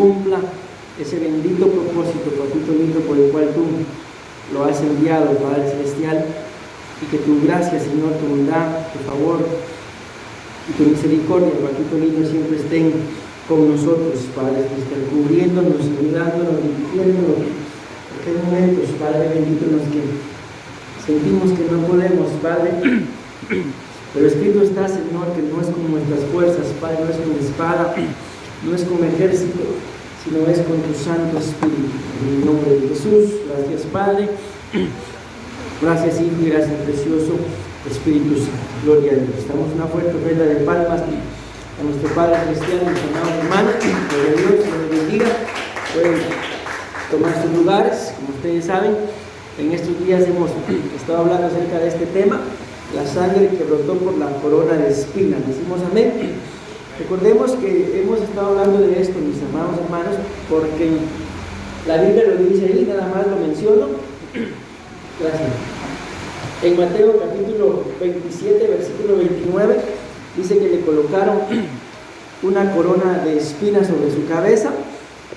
cumpla ese bendito propósito, papito lindo, por el cual tú lo has enviado, Padre Celestial, y que tu gracia, Señor, tu bondad, tu favor y tu misericordia, papito lindo, siempre estén con nosotros, Padre Celestial, cubriéndonos, ayudándonos, dirigiéndonos, porque hay momentos, Padre bendito, en los que sentimos que no podemos, Padre, pero escrito está, Señor, que no es con nuestras fuerzas, Padre, no es con espada, no es con ejército, sino es con tu Santo Espíritu. En el nombre de Jesús, gracias, Padre, gracias, Hijo, y gracias, precioso Espíritu Santo. Gloria a Dios. Damos una fuerte ofrenda de palmas a nuestro Padre Cristiano, mis amados hermanos. Gloria a Dios, que los bendiga. Pueden tomar sus lugares, como ustedes saben. En estos días hemos estado hablando acerca de este tema, la sangre que brotó por la corona de espinas. Decimos amén. Recordemos que hemos estado hablando de esto, mis amados hermanos, porque la Biblia lo dice ahí, nada más lo menciono. Gracias. En Mateo capítulo 27, versículo 29, dice que le colocaron una corona de espinas sobre su cabeza.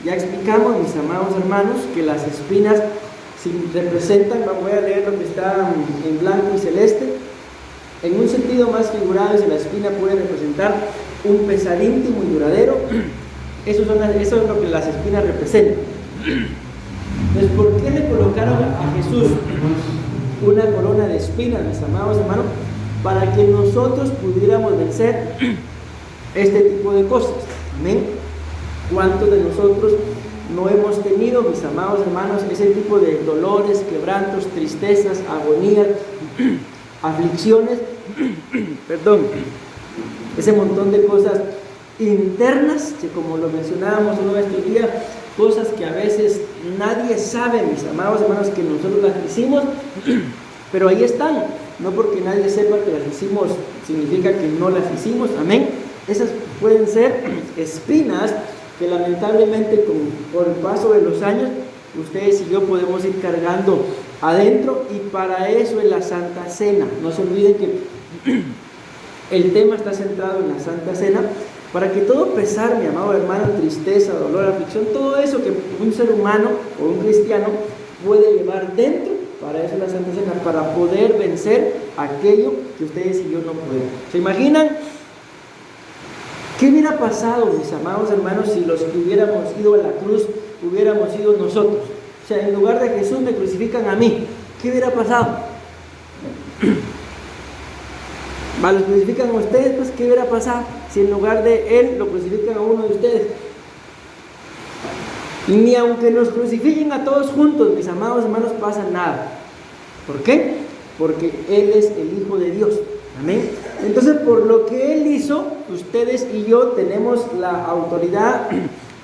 Ya explicamos, mis amados hermanos, que las espinas representan, voy a leer lo que está en blanco y celeste. En un sentido más figurado, la espina puede representar un pesar íntimo y duradero. Eso es lo que las espinas representan. Entonces, ¿por qué le colocaron a Jesús una corona de espinas, mis amados hermanos? Para que nosotros pudiéramos vencer este tipo de cosas. Amén. ¿Cuántos de nosotros no hemos tenido, mis amados hermanos, ese tipo de dolores, quebrantos, tristezas, agonías, aflicciones, ese montón de cosas internas, que como lo mencionábamos uno de estos días, cosas que a veces nadie sabe, mis amados hermanos, que nosotros las hicimos, pero ahí están, no porque nadie sepa que las hicimos, significa que no las hicimos, amén. Esas pueden ser espinas que lamentablemente por el paso de los años, ustedes y yo podemos ir cargando adentro, y para eso es la Santa Cena. No se olviden que el tema está centrado en la Santa Cena, para que todo pesar, mi amado hermano, tristeza, dolor, aflicción, todo eso que un ser humano o un cristiano puede llevar dentro, para eso es la Santa Cena, para poder vencer aquello que ustedes y yo no podemos. ¿Se imaginan qué hubiera pasado, mis amados hermanos, si los que hubiéramos ido a la cruz hubiéramos sido nosotros? O sea, en lugar de Jesús me crucifican a mí. ¿Qué hubiera pasado? ¿Los crucifican a ustedes? Pues, ¿qué hubiera pasado si en lugar de Él lo crucifican a uno de ustedes? Ni aunque nos crucifiquen a todos juntos, mis amados hermanos, pasa nada. ¿Por qué? Porque Él es el Hijo de Dios. Amén. Entonces, por lo que Él hizo, ustedes y yo tenemos la autoridad,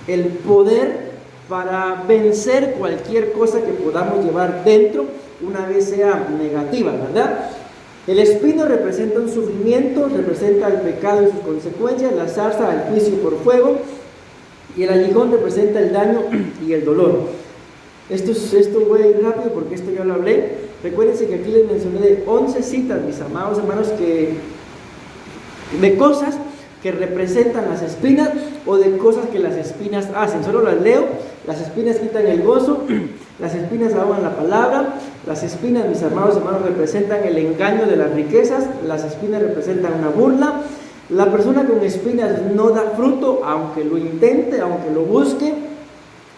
el poder para vencer cualquier cosa que podamos llevar dentro, una vez sea negativa, ¿verdad? El espino representa un sufrimiento, representa el pecado y sus consecuencias, la zarza el juicio por fuego, y el aguijón representa el daño y el dolor. Esto voy a ir rápido porque esto ya lo hablé. Recuérdense que aquí les mencioné de 11 citas, mis amados hermanos, de cosas que representan las espinas o de cosas que las espinas hacen. Solo las leo. Las espinas quitan el gozo, las espinas ahogan la palabra, las espinas, mis amados hermanos, representan el engaño de las riquezas, las espinas representan una burla. La persona con espinas no da fruto, aunque lo intente, aunque lo busque.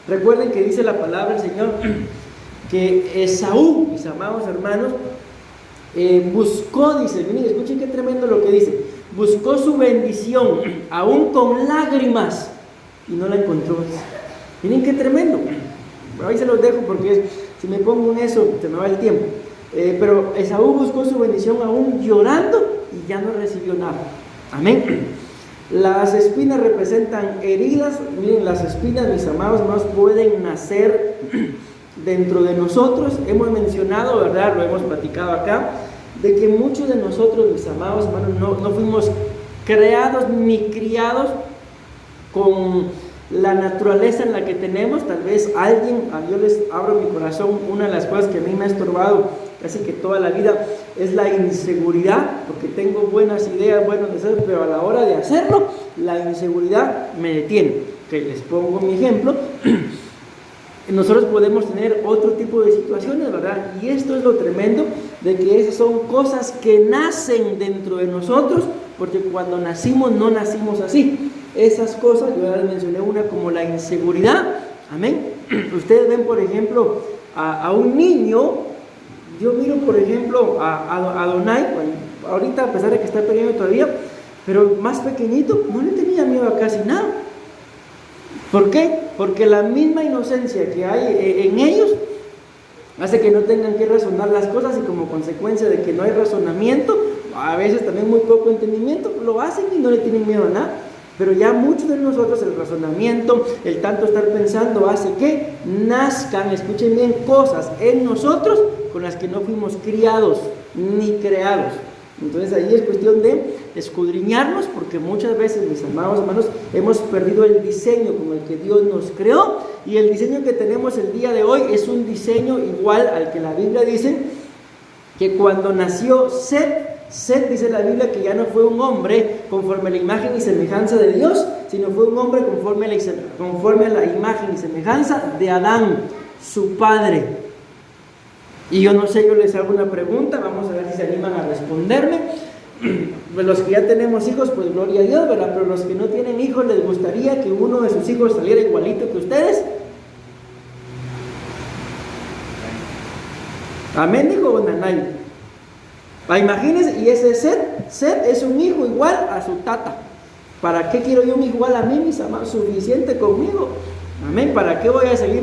Recuerden que dice la palabra del Señor que Esaú, mis amados hermanos, buscó, dice, miren, escuchen qué tremendo lo que dice, buscó su bendición, aún con lágrimas, y no la encontró. Miren qué tremendo. Bueno, ahí se los dejo porque si me pongo en eso, se me va el tiempo. Pero Esaú buscó su bendición aún llorando y ya no recibió nada. Amén. Las espinas representan heridas. Miren, las espinas, mis amados hermanos, pueden nacer dentro de nosotros. Hemos mencionado, ¿verdad? Lo hemos platicado acá, de que muchos de nosotros, mis amados hermanos, no fuimos creados ni criados con la naturaleza en la que tenemos. Tal vez yo les abro mi corazón, una de las cosas que a mí me ha estorbado casi que toda la vida es la inseguridad, porque tengo buenas ideas, buenos deseos, pero a la hora de hacerlo, la inseguridad me detiene. que les pongo mi ejemplo, nosotros podemos tener otro tipo de situaciones, ¿verdad? Y esto es lo tremendo, de que esas son cosas que nacen dentro de nosotros, porque cuando nacimos no nacimos así. Esas cosas, yo ya les mencioné una como la inseguridad, amén. Ustedes ven, por ejemplo, a un niño, yo miro, por ejemplo, a Donay, bueno, ahorita a pesar de que está pequeño todavía, pero más pequeñito, no le tenía miedo a casi nada. ¿Por qué? Porque la misma inocencia que hay en ellos hace que no tengan que razonar las cosas, y como consecuencia de que no hay razonamiento, a veces también muy poco entendimiento, lo hacen y no le tienen miedo a nada. Pero ya muchos de nosotros el razonamiento, el tanto estar pensando hace que nazcan, escuchen bien, cosas en nosotros con las que no fuimos criados ni creados. Entonces ahí es cuestión de escudriñarnos, porque muchas veces, mis amados hermanos, hemos perdido el diseño con el que Dios nos creó, y el diseño que tenemos el día de hoy es un diseño igual al que la Biblia dice que cuando nació Set, dice la Biblia que ya no fue un hombre conforme a la imagen y semejanza de Dios, sino fue un hombre conforme a la imagen y semejanza de Adán, su padre. Y yo no sé, yo les hago una pregunta, vamos a ver si se animan a responderme. Pues los que ya tenemos hijos, pues gloria a Dios, ¿verdad? Pero los que no tienen hijos, ¿les gustaría que uno de sus hijos saliera igualito que ustedes? Amén, dijo Bonanay. Imagínense, y ese Set es un hijo igual a su tata. ¿Para qué quiero yo un hijo igual a mí, mis amados? Suficiente conmigo. Amén. ¿Para qué voy a seguir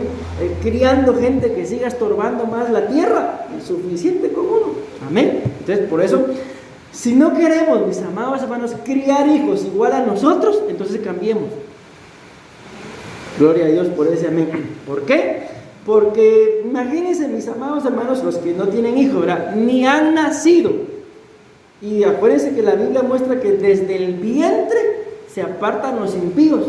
criando gente que siga estorbando más la tierra? Es suficiente con uno. Amén. Entonces, por eso, si no queremos, mis amados hermanos, criar hijos igual a nosotros, entonces cambiemos. Gloria a Dios por ese amén. ¿Por qué? Porque imagínense, mis amados hermanos, los que no tienen hijos, ¿verdad? Ni han nacido. Y acuérdense que la Biblia muestra que desde el vientre se apartan los impíos.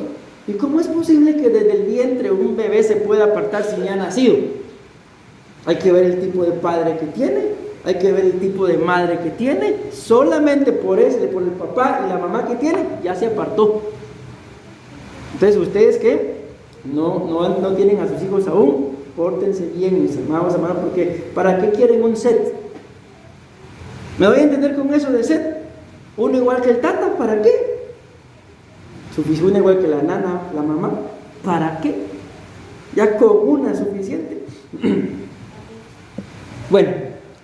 ¿Y cómo es posible que desde el vientre un bebé se pueda apartar si ya ha nacido? Hay que ver el tipo de padre que tiene, hay que ver el tipo de madre que tiene. Solamente por el papá y la mamá que tiene, ya se apartó. Entonces, ustedes que no tienen a sus hijos aún, pórtense bien, mis amados hermanos, porque ¿para qué quieren un Set? ¿Me voy a entender con eso de Set? Uno igual que el tata, ¿para qué? Suficiente igual que la nana, la mamá, ¿para qué? Ya con una es suficiente. Bueno,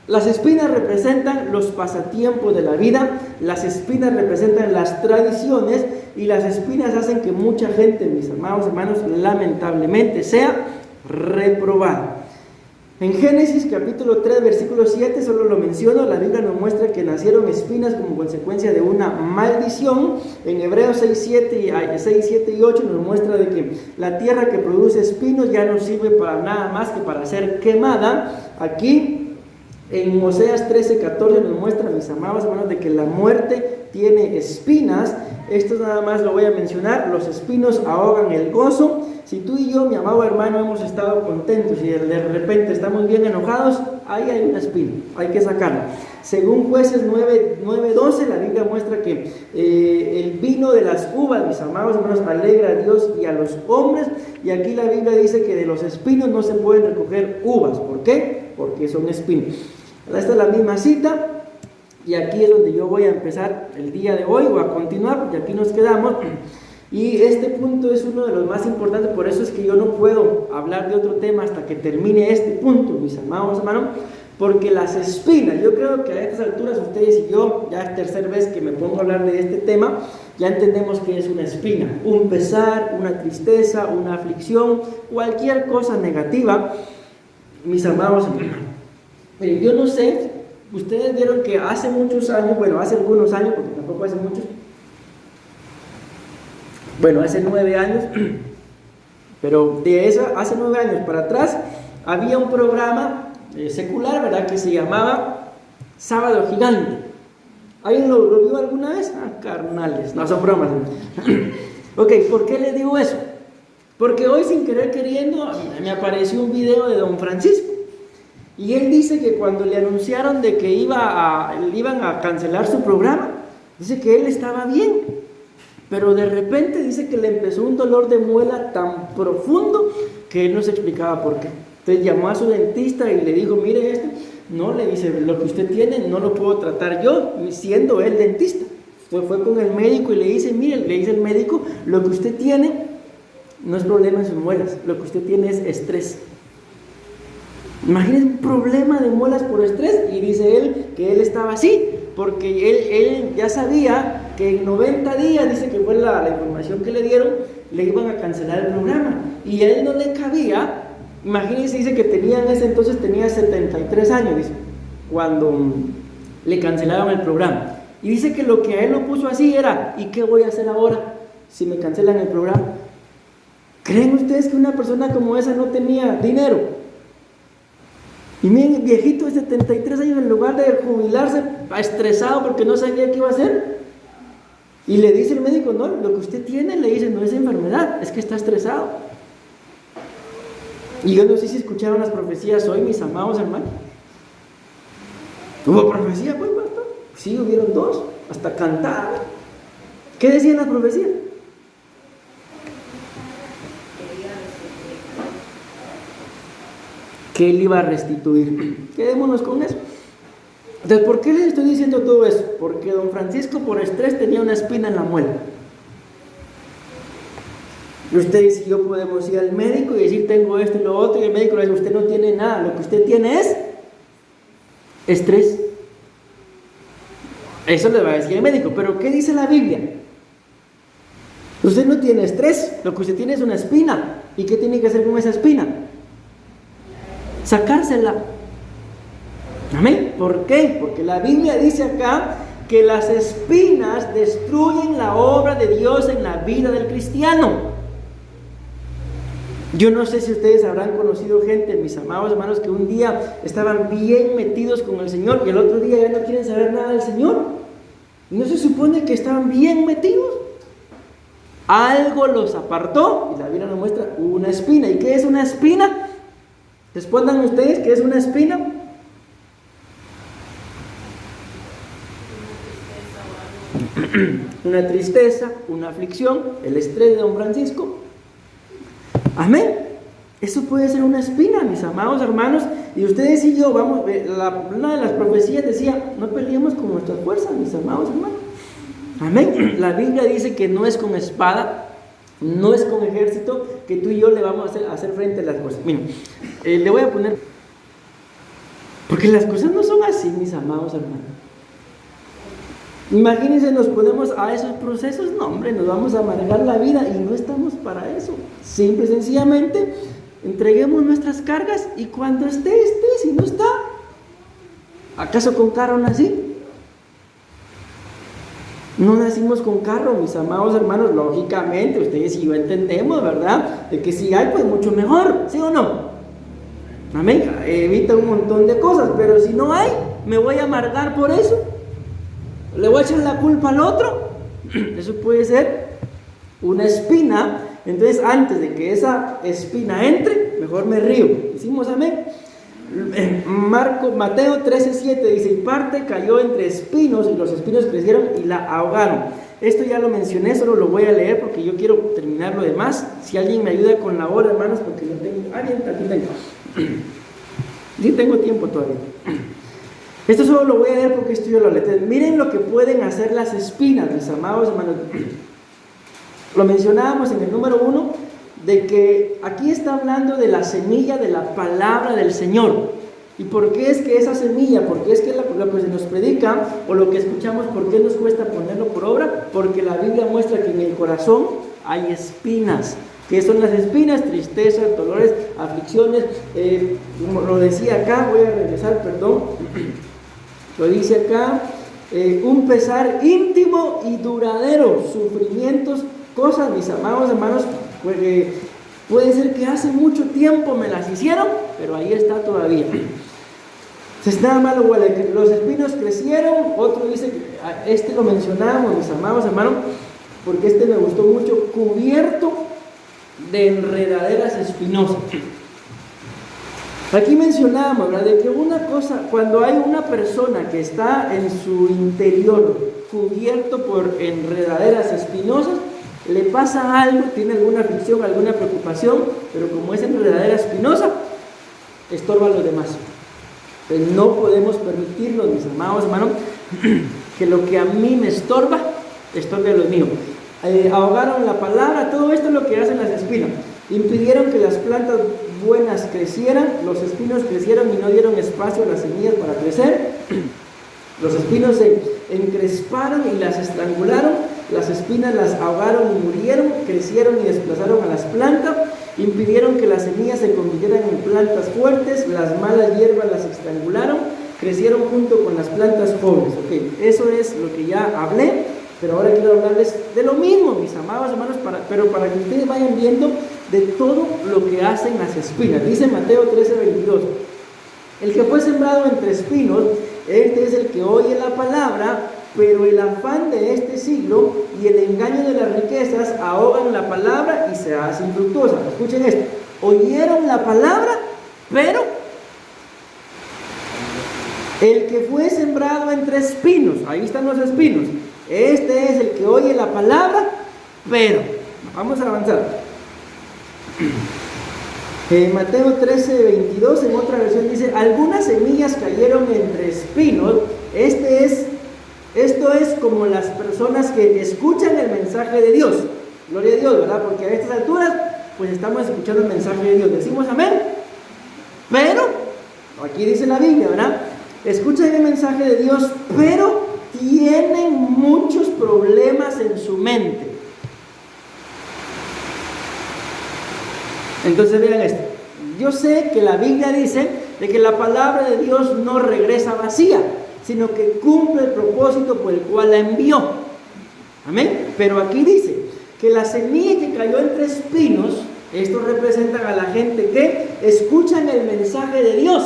las espinas representan los pasatiempos de la vida, las espinas representan las tradiciones, y las espinas hacen que mucha gente, mis amados hermanos, lamentablemente sea reprobada. En Génesis capítulo 3 versículo 7, solo lo menciono, la Biblia nos muestra que nacieron espinas como consecuencia de una maldición. En Hebreos 6, 7 y 8 nos muestra de que la tierra que produce espinos ya no sirve para nada más que para ser quemada. Aquí en Oseas 13, 14 nos muestra, mis amados hermanos, de que la muerte tiene espinas. Esto nada más lo voy a mencionar: los espinos ahogan el gozo. Si tú y yo, mi amado hermano, hemos estado contentos y de repente estamos bien enojados, ahí hay una espina, hay que sacarla. Según Jueces 9:12, la Biblia muestra que el vino de las uvas, mis amados hermanos, alegra a Dios y a los hombres. Y aquí la Biblia dice que de los espinos no se pueden recoger uvas. ¿Por qué? Porque son espinos. Esta es la misma cita. Y aquí es donde yo voy a empezar el día de hoy, o a continuar, porque aquí nos quedamos. Y este punto es uno de los más importantes, por eso es que yo no puedo hablar de otro tema hasta que termine este punto, mis amados hermanos, porque las espinas, yo creo que a estas alturas ustedes y yo, ya es tercera vez que me pongo a hablar de este tema, ya entendemos que es una espina, un pesar, una tristeza, una aflicción, cualquier cosa negativa, mis amados hermanos. Miren, yo no sé, ustedes vieron que hace muchos años, bueno, hace algunos años, porque tampoco hace muchos, bueno, hace 9 años, pero de eso, hace 9 años para atrás, había un programa secular, ¿verdad?, que se llamaba Sábado Gigante. ¿Alguien lo vio alguna vez? Ah, carnales, no son bromas. Ok, ¿por qué les digo eso? Porque hoy, sin querer queriendo, me apareció un video de don Francisco. Y él dice que cuando le anunciaron de que iban a cancelar su programa, dice que él estaba bien. pero de repente dice que le empezó un dolor de muela tan profundo que él no se explicaba por qué. Entonces llamó a su dentista y le dijo, mire esto, no, le dice, lo que usted tiene no lo puedo tratar yo, siendo él dentista. Fue con el médico y le dice, mire, le dice el médico, lo que usted tiene no es problema en sus muelas, lo que usted tiene es estrés. Imagínense un problema de muelas por estrés, y dice él que él estaba así, porque él ya sabía que en 90 días, dice que fue la información que le dieron, le iban a cancelar el programa, y a él no le cabía. Imagínense, dice que tenía en ese entonces, tenía 73 años, dice, cuando le cancelaron el programa. Y dice que lo que a él lo puso así era, ¿y qué voy a hacer ahora si me cancelan el programa? ¿Creen ustedes que una persona como esa no tenía dinero? Y miren, el viejito de 73 años, en lugar de jubilarse, estresado porque no sabía qué iba a hacer. Y le dice el médico, no, lo que usted tiene, le dice, no es enfermedad, es que está estresado. Y yo no sé si escucharon las profecías hoy, mis amados hermanos. ¿Hubo profecía, pues, pastor? Sí, hubieron dos, hasta cantar. ¿Qué decían las profecías? Que él iba a restituir. Quedémonos con eso. Entonces, ¿por qué les estoy diciendo todo eso? Porque don Francisco por estrés tenía una espina en la muela. Y ustedes y yo podemos ir al médico y decir, tengo esto y lo otro, y el médico le dice, usted no tiene nada, lo que usted tiene es estrés. Eso le va a decir el médico, pero ¿qué dice la Biblia? Usted no tiene estrés, lo que usted tiene es una espina. ¿Y qué tiene que hacer con esa espina? Sacársela. Amén. ¿Por qué? Porque la Biblia dice acá que las espinas destruyen la obra de Dios en la vida del cristiano. Yo no sé si ustedes habrán conocido gente, mis amados hermanos, que un día estaban bien metidos con el Señor y el otro día ya no quieren saber nada del Señor. ¿Y no se supone que estaban bien metidos? Algo los apartó, y la Biblia nos muestra una espina. ¿Y qué es una espina? Respondan ustedes, ¿qué es una espina? Una tristeza, una aflicción, el estrés de don Francisco. Amén. Eso puede ser una espina, mis amados hermanos. Y ustedes y yo, vamos, una de las profecías decía, no peleemos con nuestras fuerzas, mis amados hermanos. Amén. La Biblia dice que no es con espada, no es con ejército, que tú y yo le vamos a hacer frente a las cosas. Miren, le voy a poner, porque las cosas no son así, mis amados hermanos. Imagínense, nos ponemos a esos procesos, no hombre, nos vamos a amargar la vida y no estamos para eso. Simple y sencillamente, entreguemos nuestras cargas y cuando esté, si no está. ¿Acaso con carro nací? No nacimos con carro, mis amados hermanos, lógicamente, ustedes y yo entendemos, ¿verdad? De que si hay, pues mucho mejor, ¿sí o no? Amén, evita un montón de cosas, pero si no hay, me voy a amargar por eso. ¿Le voy a echar la culpa al otro? Eso puede ser una espina. Entonces, antes de que esa espina entre, mejor me río. Decimos amén. Mateo 13:7 dice, y parte cayó entre espinos, y los espinos crecieron y la ahogaron. Esto ya lo mencioné, solo lo voy a leer porque yo quiero terminar lo demás. Si alguien me ayuda con la hora, hermanos, porque no tengo... Bien, aquí tengo. Sí tengo tiempo todavía. Esto solo lo voy a leer porque esto yo lo leí. Miren lo que pueden hacer las espinas, mis amados hermanos. Lo mencionábamos en el número 1, de que aquí está hablando de la semilla de la palabra del Señor. ¿Y por qué es que esa semilla? ¿Por qué es que lo que se nos predica o lo que escuchamos, por qué nos cuesta ponerlo por obra? Porque la Biblia muestra que en el corazón hay espinas. ¿Qué son las espinas? Tristezas, dolores, aflicciones. Como lo decía acá, voy a regresar, perdón. Lo dice acá, un pesar íntimo y duradero, sufrimientos, cosas, mis amados hermanos, pues, puede ser que hace mucho tiempo me las hicieron, pero ahí está todavía. Entonces nada malo, los espinos crecieron. Otro dice, lo mencionábamos, mis amados hermanos, porque me gustó mucho, cubierto de enredaderas espinosas. Aquí mencionábamos, ¿verdad?, de que una cosa, cuando hay una persona que está en su interior cubierto por enredaderas espinosas, le pasa algo, tiene alguna aflicción, alguna preocupación, pero como es enredadera espinosa, estorba a los demás. Entonces no podemos permitirnos, mis amados hermanos, que lo que a mí me estorba, estorbe a los míos. Ahogaron la palabra, todo esto es lo que hacen las espinas. Impidieron que las plantas buenas crecieran, los espinos crecieron y no dieron espacio a las semillas para crecer. Los espinos se encresparon y las estrangularon, las espinas las ahogaron y murieron, crecieron y desplazaron a las plantas, impidieron que las semillas se convirtieran en plantas fuertes, las malas hierbas las estrangularon, crecieron junto con las plantas jóvenes. Ok, eso es lo que ya hablé, pero ahora quiero hablarles de lo mismo, mis amados hermanos, pero para que ustedes vayan viendo de todo lo que hacen las espinas. Dice Mateo 13:22, el que fue sembrado entre espinos, este es el que oye la palabra, pero el afán de este siglo y el engaño de las riquezas ahogan la palabra y se hace infructuosa. Escuchen esto, oyeron la palabra, pero el que fue sembrado entre espinos, ahí están los espinos, este es el que oye la palabra, pero, vamos a avanzar. Mateo 13:22, en otra versión dice, algunas semillas cayeron entre espinos. Esto es como las personas que escuchan el mensaje de Dios. Gloria a Dios, ¿verdad? Porque a estas alturas, pues estamos escuchando el mensaje de Dios. Decimos amén. Pero, aquí dice la Biblia, ¿verdad? Escuchan el mensaje de Dios, pero tienen muchos problemas en su mente. Entonces vean esto. Yo sé que la Biblia dice de que la palabra de Dios no regresa vacía, sino que cumple el propósito por el cual la envió. Amén. Pero aquí dice que la semilla que cayó entre espinos, estos representan a la gente que escuchan el mensaje de Dios.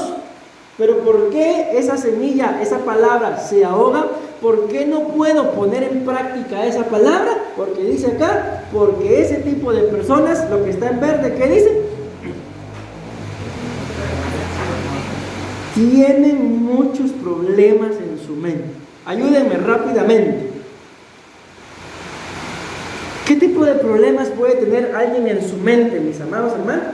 Pero ¿por qué esa semilla, esa palabra se ahoga? ¿Por qué no puedo poner en práctica esa palabra? Porque dice acá, porque ese tipo de personas, lo que está en verde, ¿qué dice? Tienen muchos problemas en su mente. Ayúdenme rápidamente. ¿Qué tipo de problemas puede tener alguien en su mente, mis amados hermanos?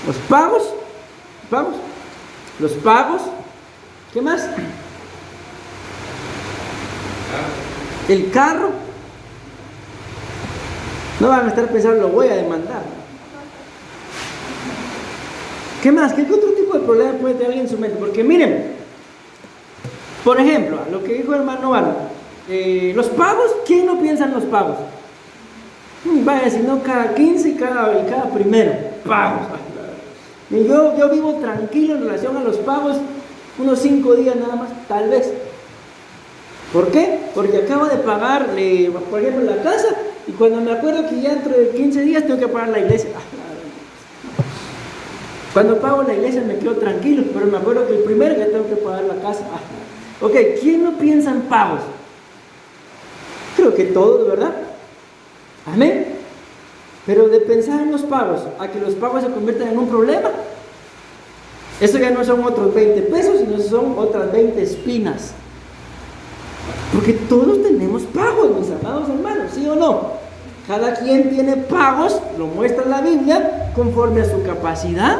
Los pagos. Los pagos. ¿Qué más? El carro. No van a estar pensando, lo voy a demandar. ¿Qué más? ¿Qué otro tipo de problema puede tener alguien en su mente? Porque miren, por ejemplo, lo que dijo el hermano Barro, los pagos, ¿quién no piensa en los pagos? Vaya, si no cada 15 y cada primero, pagos. Y yo vivo tranquilo en relación a los pagos, unos 5 días nada más, tal vez. ¿Por qué? Porque acabo de pagar, por ejemplo, la casa, y cuando me acuerdo que ya dentro de 15 días tengo que pagar la iglesia. Cuando pago la iglesia me quedo tranquilo, pero me acuerdo que el primero ya tengo que pagar la casa. Ok, ¿quién no piensa en pagos? Creo que todos, ¿verdad? Amén. Pero de pensar en los pagos a que los pagos se conviertan en un problema, eso ya no son otros 20 pesos, sino son otras 20 espinas. Porque todos tenemos pagos, mis amados hermanos, ¿sí o no? Cada quien tiene pagos, lo muestra la Biblia, conforme a su capacidad.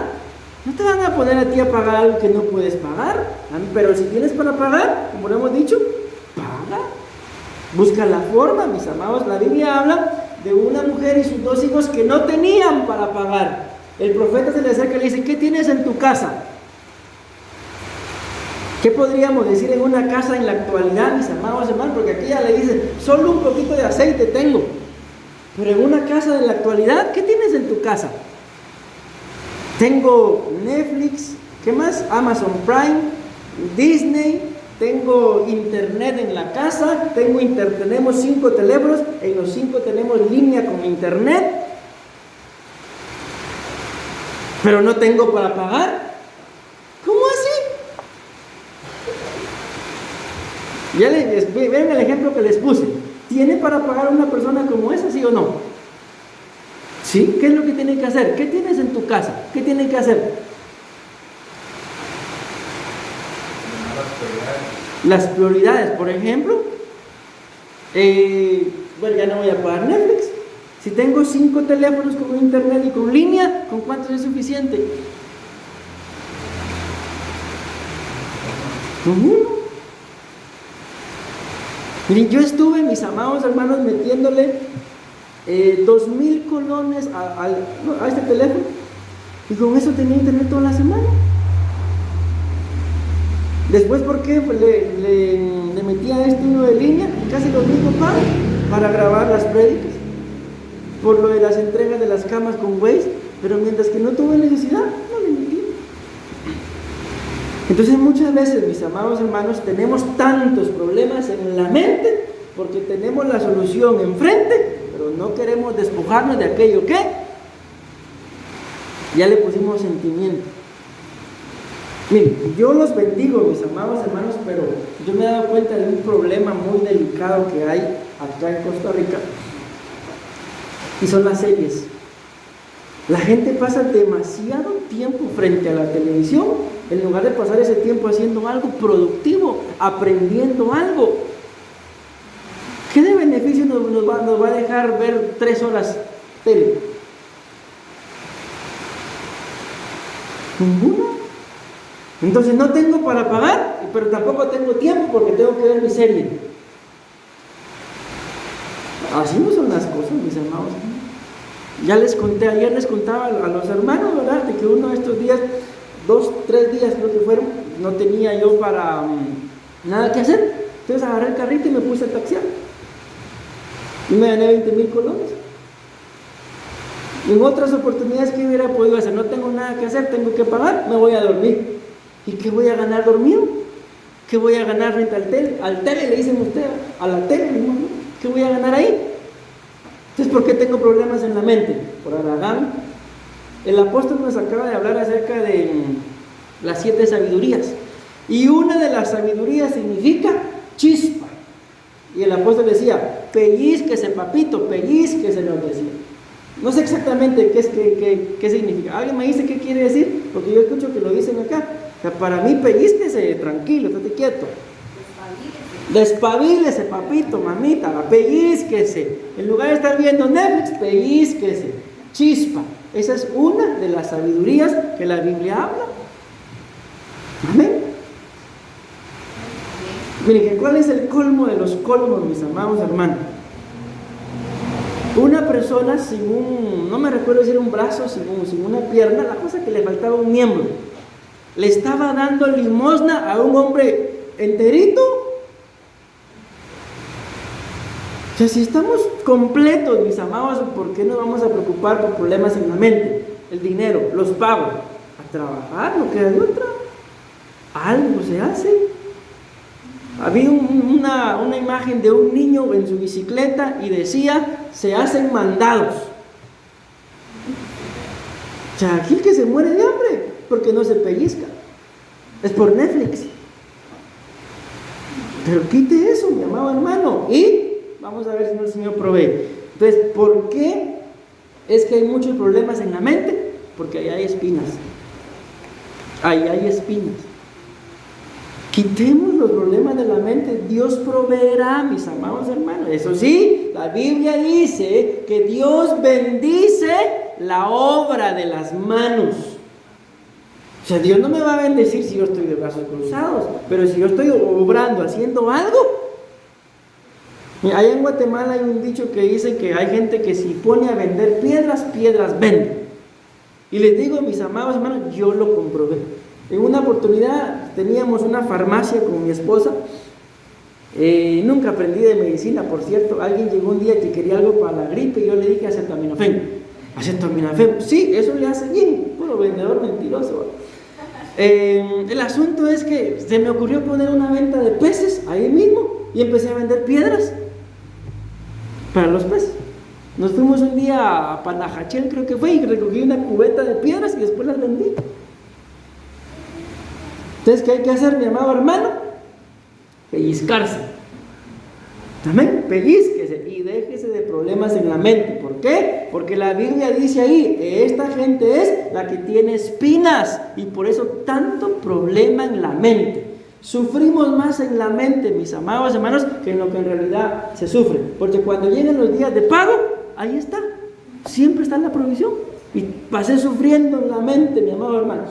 No te van a poner a ti a pagar algo que no puedes pagar, pero si tienes para pagar, como lo hemos dicho, paga. Busca la forma, mis amados. La Biblia habla de una mujer y sus 2 hijos que no tenían para pagar. El profeta se le acerca y le dice, ¿qué tienes en tu casa? ¿Qué podríamos decir en una casa en la actualidad, mis amados hermanos? Porque aquí ya le dicen, solo un poquito de aceite tengo. Pero en una casa de la actualidad, ¿qué tienes en tu casa? Tengo Netflix, ¿qué más? Amazon Prime, Disney, tengo internet en la casa, tenemos 5 teléfonos, en los 5 tenemos línea con internet, pero no tengo para pagar. ¿Cómo así? Ya ven el ejemplo que les puse. ¿Tiene para pagar una persona como esa, sí o no? ¿Sí? ¿Qué es lo que tiene que hacer? ¿Qué tienes en tu casa? ¿Qué tiene que hacer? Las prioridades, por ejemplo, bueno, ya no voy a pagar Netflix. Si tengo 5 teléfonos con internet y con línea, ¿con cuántos es suficiente? Con uno. Miren, yo estuve, mis amados hermanos, metiéndole 2,000 colones a este teléfono, y con eso tenía internet toda la semana. Después, ¿por qué? Pues le metí a este uno de línea, y casi lo mismo pago para grabar las prédicas, por lo de las entregas de las camas con Waze, pero mientras que no tuve necesidad, no le metí. Entonces muchas veces, mis amados hermanos, tenemos tantos problemas en la mente porque tenemos la solución enfrente, pero no queremos despojarnos de aquello que ya le pusimos sentimiento. Miren, yo los bendigo, mis amados hermanos, pero yo me he dado cuenta de un problema muy delicado que hay acá en Costa Rica, y son las series. La gente pasa demasiado tiempo frente a la televisión en lugar de pasar ese tiempo haciendo algo productivo, aprendiendo algo. ¿Qué de beneficio nos va a dejar ver 3 horas tele? Ninguno. Entonces no tengo para pagar, pero tampoco tengo tiempo porque tengo que ver mi serie. Así no son las cosas, mis hermanos. Ya les conté, ayer les contaba a los hermanos, ¿verdad?, de que uno de estos días, 2, 3 días creo que fueron, no tenía yo para nada que hacer. Entonces agarré el carrito y me puse a taxiar. Y me gané 20,000 colones. En otras oportunidades, ¿qué hubiera podido hacer? No tengo nada que hacer, tengo que pagar, me voy a dormir. ¿Y qué voy a ganar dormido? ¿Qué voy a ganar frente al tele? Al tele le dicen ustedes, a la tele, ¿no? ¿Qué voy a ganar ahí? Entonces, ¿por qué tengo problemas en la mente? Por Aragán. El apóstol nos acaba de hablar acerca de las 7 sabidurías. Y una de las sabidurías significa chispa. Y el apóstol decía, pellizquese, papito, pellizquese, nos decía. No sé exactamente qué significa. ¿Alguien me dice qué quiere decir? Porque yo escucho que lo dicen acá. O sea, para mí, pellizquese, tranquilo, estate quieto. Despabilese, papito, mamita, pellizquese. En lugar de estar viendo Netflix, pellizquese. Chispa. Esa es una de las sabidurías que la Biblia habla. Amén. Miren, ¿cuál es el colmo de los colmos, mis amados hermanos? Una persona sin no me recuerdo si era un brazo, sin una pierna, la cosa que le faltaba un miembro, le estaba dando limosna a un hombre enterito. O sea, si estamos completos, mis amados, ¿por qué nos vamos a preocupar por problemas en la mente? El dinero, los pagos, a trabajar, no queda de otra. Algo se hace. Había una imagen de un niño en su bicicleta y decía, se hacen mandados. O sea, aquí el que se muere de hambre, porque no se pellizca, es por Netflix. Pero quite eso, mi amado hermano, y vamos a ver si el Señor provee. Entonces, ¿por qué es que hay muchos problemas en la mente? Porque ahí hay espinas. Ahí hay espinas. Quitemos los problemas de la mente, Dios proveerá, mis amados hermanos. Eso sí, la Biblia dice que Dios bendice la obra de las manos. O sea, Dios no me va a bendecir si yo estoy de brazos cruzados, pero si yo estoy obrando, haciendo algo. Allá en Guatemala hay un dicho que dice que hay gente que si pone a vender piedras, piedras vende. Y les digo, mis amados hermanos, yo lo comprobé. En una oportunidad teníamos una farmacia con mi esposa. Nunca aprendí de medicina, por cierto. Alguien llegó un día que quería algo para la gripe y yo le dije acetaminofén. ¿Acetaminofén? Sí, eso le hace bien. Puro vendedor mentiroso. El asunto es que se me ocurrió poner una venta de peces ahí mismo y empecé a vender piedras para los peces. Nos fuimos un día a Panajachel, creo que fue, y recogí una cubeta de piedras y después las vendí. Entonces, ¿qué hay que hacer, mi amado hermano? Pellizcarse. Amén, pellizquese y déjese de problemas en la mente. ¿Por qué? Porque la Biblia dice ahí, esta gente es la que tiene espinas y por eso tanto problema en la mente. Sufrimos más en la mente, mis amados hermanos, que en lo que en realidad se sufre. Porque cuando llegan los días de pago, ahí está. Siempre está la provisión. Y pasé sufriendo en la mente, mi amado hermano.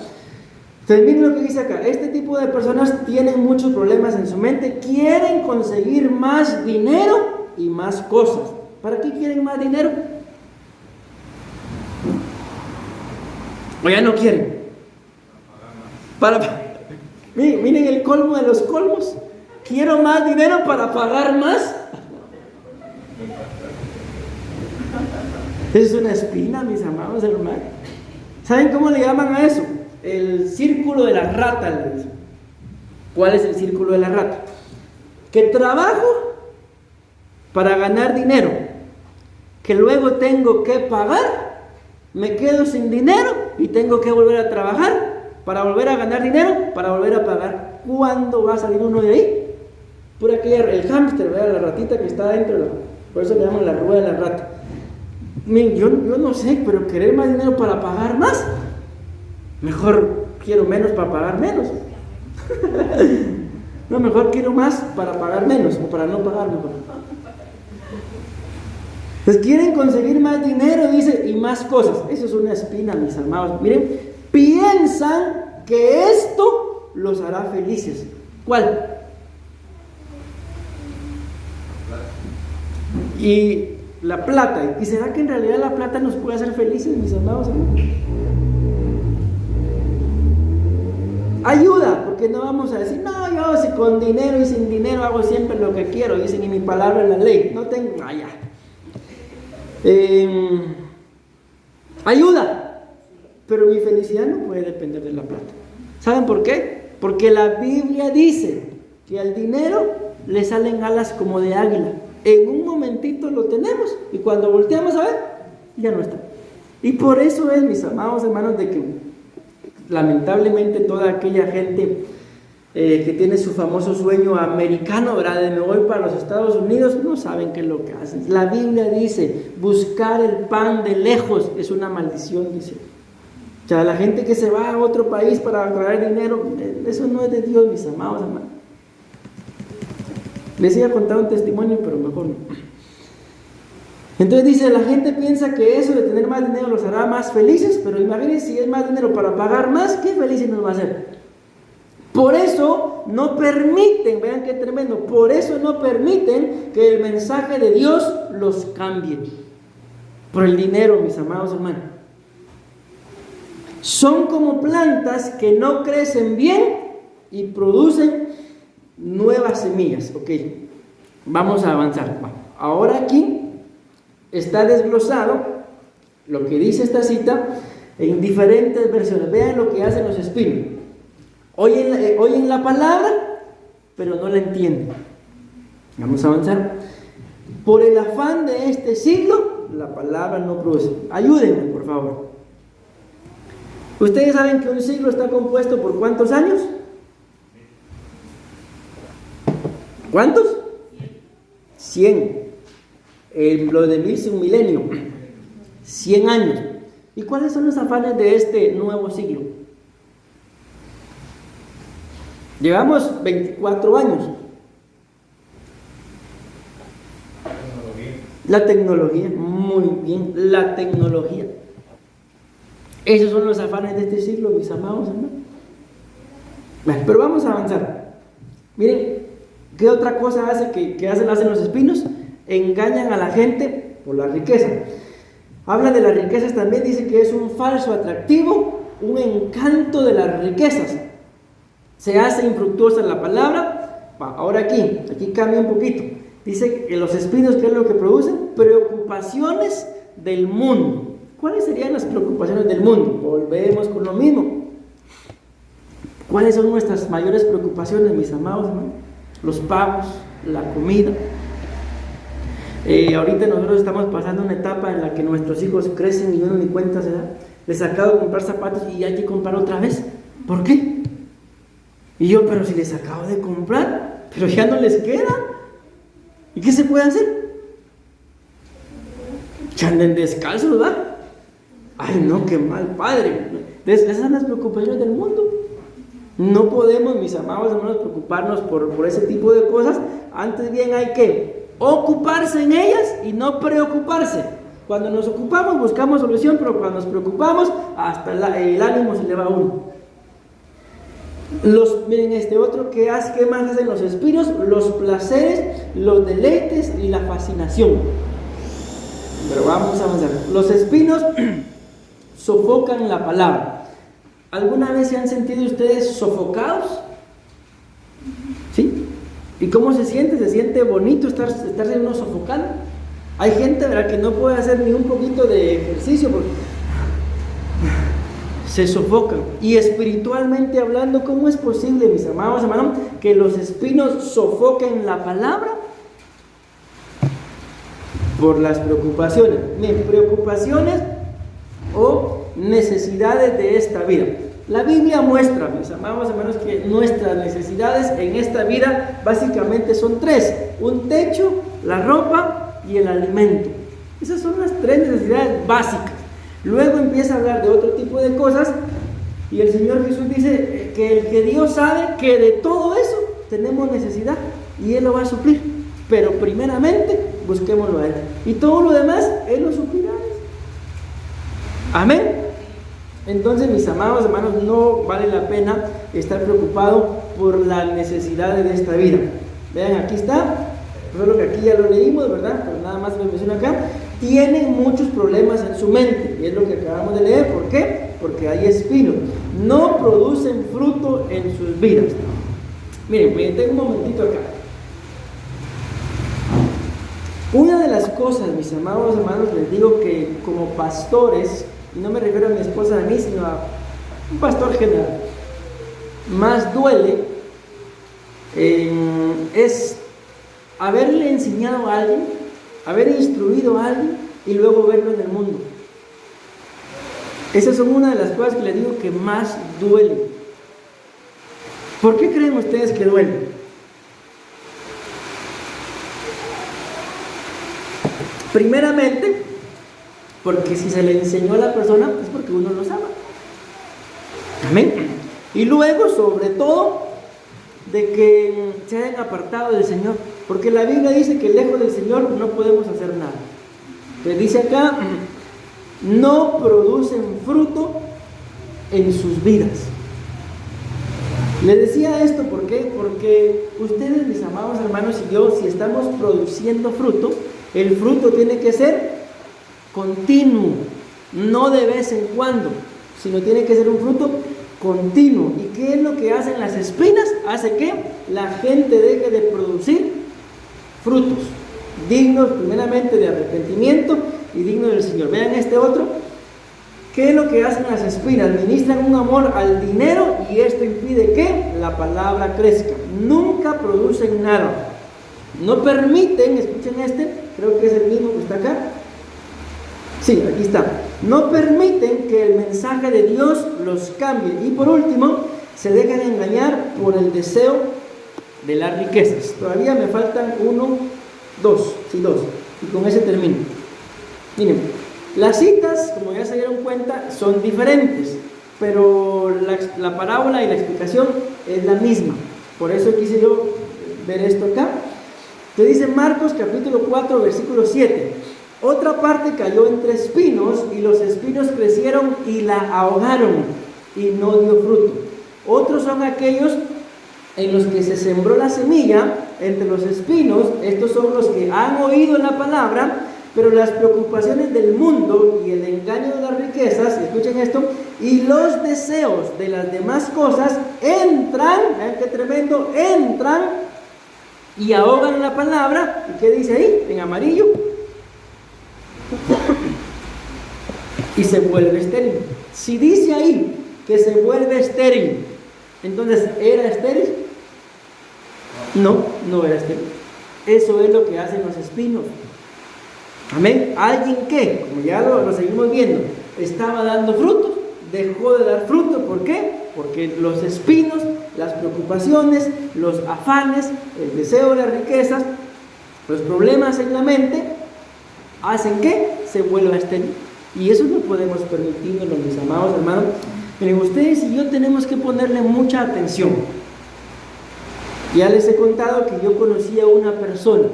Entonces, miren lo que dice acá. Este tipo de personas tienen muchos problemas en su mente. Quieren conseguir más dinero y más cosas. ¿Para qué quieren más dinero? O ya no quieren. Miren el colmo de los colmos. Quiero más dinero para pagar más. Es una espina, mis amados hermanos. ¿Saben cómo le llaman a eso? El círculo de la rata, le dicen. ¿Cuál es el círculo de la rata? Que trabajo para ganar dinero, que luego tengo que pagar, me quedo sin dinero y tengo que volver a trabajar para volver a ganar dinero, para volver a pagar. ¿Cuándo va a salir uno de ahí? Por aquella, el hámster, ¿verdad? La ratita que está adentro, por eso le llaman la rueda de la rata. Miren, yo no sé, pero querer más dinero para pagar más, mejor quiero menos para pagar menos. No, mejor quiero más para pagar menos, o para no pagar mejor. Pues quieren conseguir más dinero, dice, y más cosas. Eso es una espina, mis amados. Miren, piensan que esto los hará felices. ¿Cuál? Y la plata. ¿Y será que en realidad la plata nos puede hacer felices, mis amados hermanos? Ayuda, porque no vamos a decir, no, yo si con dinero y sin dinero hago siempre lo que quiero, dicen, y mi palabra es la ley. No tengo, ya. Ayuda, pero mi felicidad no puede depender de la plata. ¿Saben por qué? Porque la Biblia dice que al dinero le salen alas como de águila. En un momentito lo tenemos y cuando volteamos a ver, ya no está. Y por eso es, mis amados hermanos, de que lamentablemente toda aquella gente que tiene su famoso sueño americano, ¿verdad? De me voy para los Estados Unidos, no saben qué es lo que hacen. La Biblia dice, buscar el pan de lejos es una maldición, dice. O sea, la gente que se va a otro país para traer dinero, eso no es de Dios, mis amados hermanos. Les iba a contar un testimonio, pero mejor no. Entonces dice, la gente piensa que eso de tener más dinero los hará más felices, pero imagínense si es más dinero para pagar más, ¿qué felices nos va a hacer? Por eso no permiten, vean qué tremendo, por eso no permiten que el mensaje de Dios los cambie. Por el dinero, mis amados hermanos. Son como plantas que no crecen bien y producen nuevas semillas. Ok, vamos a avanzar. Ahora aquí está desglosado lo que dice esta cita en diferentes versiones. Vean lo que hacen los espinos. Oyen la palabra, pero no la entienden. Vamos a avanzar. Por el afán de este siglo, la palabra no produce. Ayúdenme, por favor. ¿Ustedes saben que un siglo está compuesto por cuántos años? ¿Cuántos? 100. Lo de 1000 es un milenio. 100 años. ¿Y cuáles son los afanes de este nuevo siglo? Llevamos 24 años. La tecnología, muy bien, la tecnología. Esos son los afanes de este siglo, mis amados hermanos. Bueno, pero vamos a avanzar. Miren, ¿qué otra cosa hacen los espinos? Engañan a la gente por la riqueza. Habla de las riquezas también, dice que es un falso atractivo, un encanto de las riquezas. Se hace infructuosa la palabra. Ahora aquí cambia un poquito. Dice que los espinos, ¿qué es lo que producen? Preocupaciones del mundo. ¿Cuáles serían las preocupaciones del mundo? Volvemos con lo mismo. ¿Cuáles son nuestras mayores preocupaciones, mis amados hermanos? Los pagos, la comida. Ahorita nosotros estamos pasando una etapa en la que nuestros hijos crecen y uno ni cuenta se da. Les acabo de comprar zapatos y hay que comprar otra vez. ¿Por qué? Y yo, pero si les acabo de comprar, pero ya no les queda. ¿Y qué se puede hacer? Que anden descalzos, ¿verdad? Ay, no, qué mal, padre. Esas son las preocupaciones del mundo. No podemos, mis amados hermanos, preocuparnos por ese tipo de cosas. Antes bien hay que ocuparse en ellas y no preocuparse. Cuando nos ocupamos buscamos solución, pero cuando nos preocupamos hasta el ánimo se le va a uno. Miren este otro, ¿qué más hacen los espinos? Los placeres, los deleites y la fascinación. Pero vamos a avanzar. Los espinos sofocan la palabra. ¿Alguna vez se han sentido ustedes sofocados? ¿Sí? ¿Y cómo se siente? ¿Se siente bonito estarse uno sofocando? Hay gente, ¿verdad?, que no puede hacer ni un poquito de ejercicio porque se sofocan. Y espiritualmente hablando, ¿cómo es posible, mis amados hermanos, que los espinos sofoquen la palabra? Por las preocupaciones. Bien, preocupaciones o necesidades de esta vida. La Biblia muestra, mis amados hermanos, que nuestras necesidades en esta vida básicamente son tres: un techo, la ropa y el alimento. Esas son las tres necesidades básicas. Luego empieza a hablar de otro tipo de cosas y el Señor Jesús dice que Dios sabe que de todo eso tenemos necesidad y Él lo va a suplir, pero primeramente busquémoslo a Él y todo lo demás Él lo suplirá. Amén. Entonces, mis amados hermanos, no vale la pena estar preocupado por las necesidades de esta vida. Vean, aquí está, solo que aquí ya lo leímos, ¿verdad? Pero nada más me menciono acá. Tienen muchos problemas en su mente, y es lo que acabamos de leer. ¿Por qué? Porque hay espinos. No producen fruto en sus vidas. Miren, me detengo un momentito acá. Una de las cosas, mis amados hermanos, les digo que como pastores, y no me refiero a mi esposa a mí, sino a un pastor general, más duele es haberle enseñado a alguien, haber instruido a alguien y luego verlo en el mundo. Esas son una de las cosas que les digo que más duele. ¿Por qué creen ustedes que duele? Primeramente, porque si se le enseñó a la persona es porque uno los ama. Amén. Y luego, sobre todo, de que se hayan apartado del Señor, porque la Biblia dice que lejos del Señor no podemos hacer nada. Entonces dice acá, no producen fruto en sus vidas. Les decía esto, ¿por qué? Porque ustedes, mis amados hermanos, y yo, si estamos produciendo fruto, el fruto tiene que ser continuo, no de vez en cuando, sino tiene que ser un fruto continuo. ¿Y qué es lo que hacen las espinas? Hace que la gente deje de producir frutos dignos primeramente de arrepentimiento y dignos del Señor. Vean este otro. ¿Qué es lo que hacen las espinas? Ministran un amor al dinero y esto impide que la palabra crezca. Nunca producen nada. No permiten, escuchen este, creo que es el mismo que está acá. Sí, aquí está. No permiten que el mensaje de Dios los cambie. Y por último, se dejan engañar por el deseo de las riquezas. Todavía me faltan dos. Y con ese termino. Miren, las citas, como ya se dieron cuenta, son diferentes, pero la parábola y la explicación es la misma. Por eso quise yo ver esto acá. Te dice Marcos capítulo 4, versículo 7. Otra parte cayó entre espinos y los espinos crecieron y la ahogaron y no dio fruto. Otros son aquellos en los que se sembró la semilla entre los espinos. Estos son los que han oído la palabra, pero las preocupaciones del mundo y el engaño de las riquezas, escuchen esto, y los deseos de las demás cosas entran, vean qué tremendo, entran y ahogan la palabra. ¿Y qué dice ahí? En amarillo. Y se vuelve estéril. Si dice ahí que se vuelve estéril, entonces ¿era estéril? No era estéril. Eso es lo que hacen los espinos. Amén. Alguien que, como ya lo seguimos viendo, estaba dando frutos, dejó de dar fruto. ¿Por qué? Porque los espinos, las preocupaciones, los afanes, el deseo de las riquezas, los problemas en la mente, hacen que se vuelva estéril. Y eso no podemos permitirnos, mis amados hermanos. Miren, ustedes y yo tenemos que ponerle mucha atención. Ya les he contado que yo conocí a una persona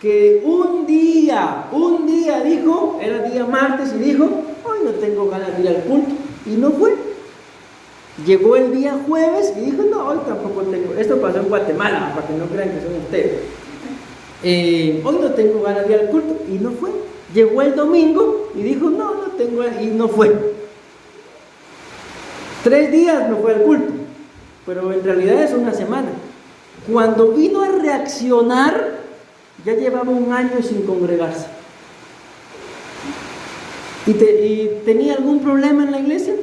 que un día dijo, era día martes, y dijo, hoy no tengo ganas de ir al culto, y no fue. Llegó el día jueves y dijo, no, hoy tampoco tengo. Esto pasó en Guatemala, para que no crean que son ustedes. Hoy no tengo ganas de ir al culto, y no fue. Llegó el domingo y dijo, no tengo, y no fue. 3 días no fue al culto, pero en realidad es una semana. Cuando vino a reaccionar, ya llevaba 1 año sin congregarse. ¿Y tenía algún problema en la iglesia?